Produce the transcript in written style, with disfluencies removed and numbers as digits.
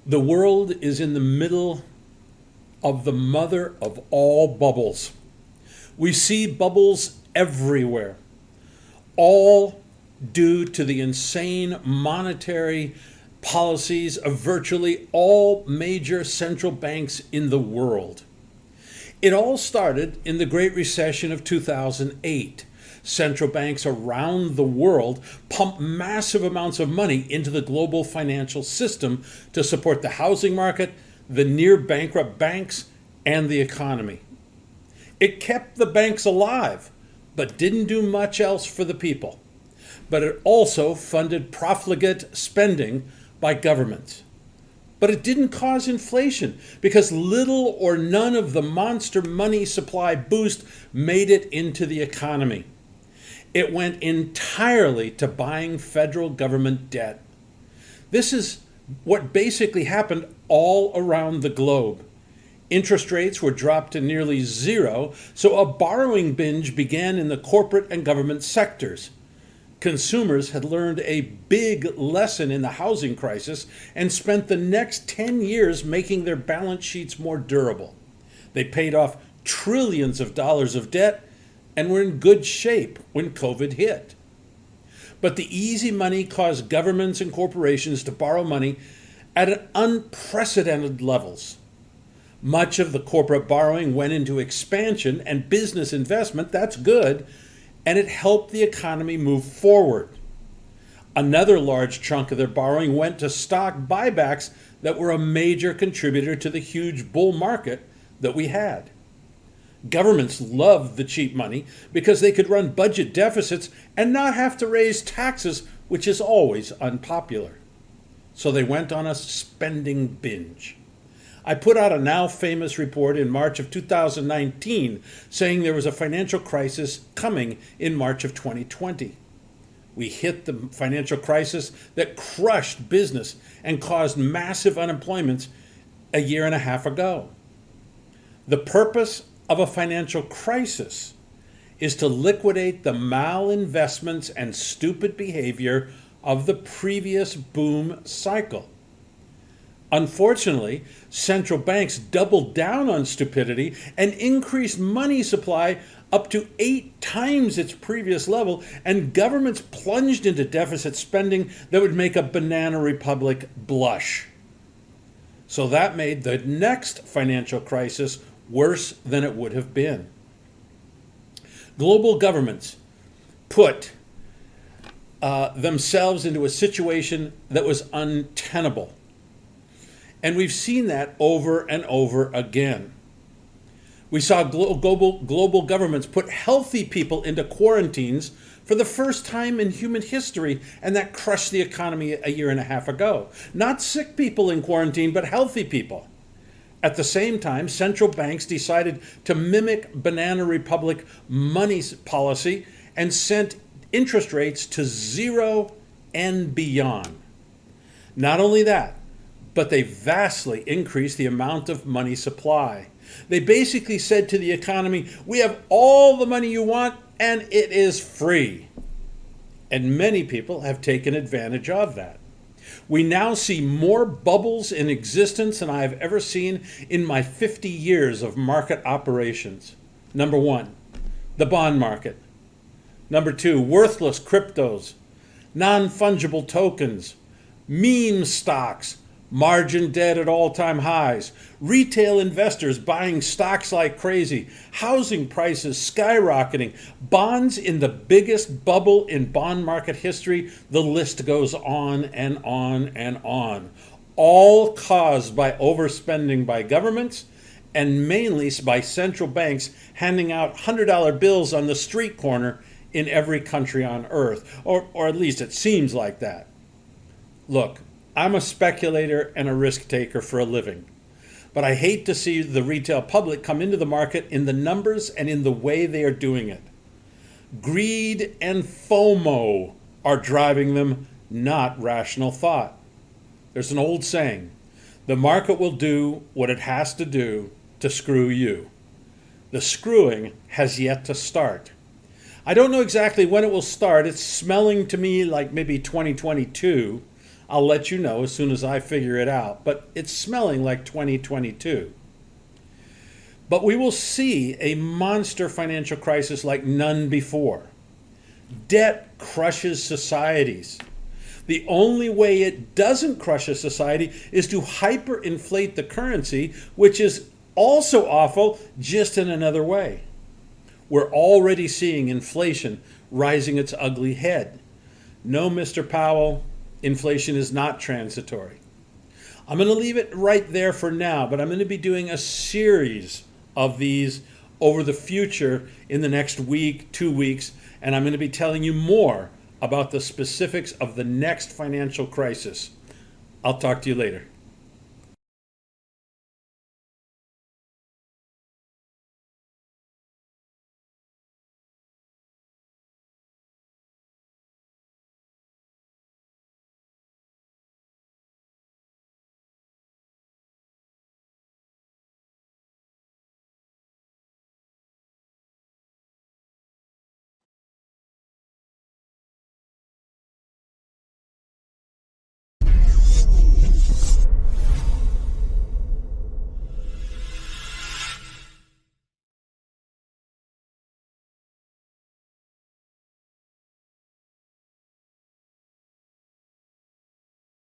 The world is in the middle of the mother of all bubbles. We see bubbles everywhere, all due to the insane monetary policies of virtually all major central banks in the world. It all started in the Great Recession of 2008. Central banks around the world pumped massive amounts of money into the global financial system to support the housing market, the near bankrupt banks, and the economy. It kept the banks alive, but didn't do much else for the people. But it also funded profligate spending by governments. But it didn't cause inflation because little or none of the monster money supply boost made it into the economy. It went entirely to buying federal government debt. This is what basically happened all around the globe. Interest rates were dropped to nearly zero, so a borrowing binge began in the corporate and government sectors. Consumers had learned a big lesson in the housing crisis and spent the next 10 years making their balance sheets more durable. They paid off trillions of dollars of debt and were in good shape when COVID hit. But the easy money caused governments and corporations to borrow money at unprecedented levels. Much of the corporate borrowing went into expansion and business investment. That's good, and it helped the economy move forward. Another large chunk of their borrowing went to stock buybacks that were a major contributor to the huge bull market that we had. Governments loved the cheap money because they could run budget deficits and not have to raise taxes, which is always unpopular. So they went on a spending binge. I put out a now famous report in March of 2019 saying there was a financial crisis coming in March of 2020. We hit the financial crisis that crushed business and caused massive unemployment a year and a half ago. The purpose of a financial crisis is to liquidate the malinvestments and stupid behavior of the previous boom cycle. Unfortunately, central banks doubled down on stupidity and increased money supply up to 8 times its previous level, and governments plunged into deficit spending that would make a banana republic blush. So that made the next financial crisis worse than it would have been. Global governments put themselves into a situation that was untenable. And we've seen that over and over again. We saw global governments put healthy people into quarantines for the first time in human history, and that crushed the economy a year and a half ago. Not sick people in quarantine, but healthy people. At the same time, central banks decided to mimic Banana Republic money policy and sent interest rates to zero and beyond. Not only that, but they vastly increased the amount of money supply. They basically said to the economy, we have all the money you want and it is free. And many people have taken advantage of that. We now see more bubbles in existence than I have ever seen in my 50 years of market operations. Number 1, the bond market. Number 2, worthless cryptos, non-fungible tokens, meme stocks, margin debt at all-time highs, retail investors buying stocks like crazy, housing prices skyrocketing, bonds in the biggest bubble in bond market history. The list goes on and on and on. All caused by overspending by governments and mainly by central banks handing out $100 bills on the street corner in every country on earth, or at least it seems like that. Look, I'm a speculator and a risk taker for a living, but I hate to see the retail public come into the market in the numbers and in the way they are doing it. Greed and FOMO are driving them, not rational thought. There's an old saying, the market will do what it has to do to screw you. The screwing has yet to start. I don't know exactly when it will start. It's smelling to me like maybe 2022. I'll let you know as soon as I figure it out, but it's smelling like 2022. But we will see a monster financial crisis like none before. Debt crushes societies. The only way it doesn't crush a society is to hyperinflate the currency, which is also awful, just in another way. We're already seeing inflation rising its ugly head. No, Mr. Powell, inflation is not transitory. I'm going to leave it right there for now, but I'm going to be doing a series of these over the future in the next week, 2 weeks, and I'm going to be telling you more about the specifics of the next financial crisis. I'll talk to you later.